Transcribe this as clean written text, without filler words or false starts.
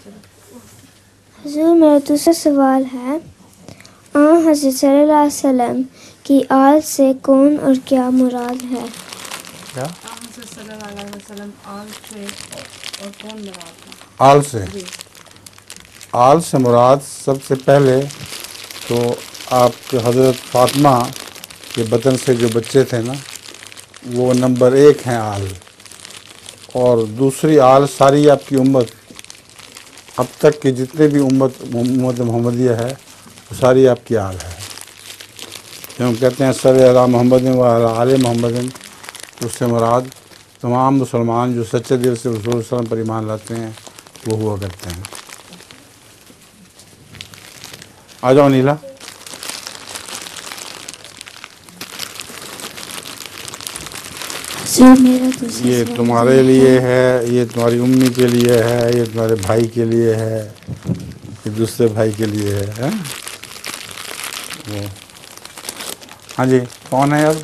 हुजूर मेरा दूसरा सवाल है, हज़रत सल्लल्लाहु अलैहि वसल्लम की आल से कौन और क्या मुराद है? क्या हज़रत सल्लल्लाहु अलैहि वसल्लम आल से और कौन मुराद है? आल से? आल से मुराद सबसे पहले तो आपके हज़रत फातिमा के बतन से जो बच्चे थे ना, वो नंबर 1 हैं आल। और दूसरी आल सारी आपकी उम्मत, अब तक की जितने भी उम्मत मोहम्मदिया है वो सारी आपकी आल है। क्यों कहते हैं सल्लल्लाहु अला मोहम्मद व अला आले मोहम्मद, उससे मुराद तमाम मुसलमान जो सच्चे दिल से रसूल सल्लल्लाहु पर ईमान लाते हैं वो हुआ करते हैं। आ जाओ नीला। ये तुम्हारे लिए है, ये तुम्हारी उम्मी के लिए है, ये तुम्हारे भाई के लिए है, ये दूसरे भाई के लिए है, वो। हाँ जी, कौन है अब?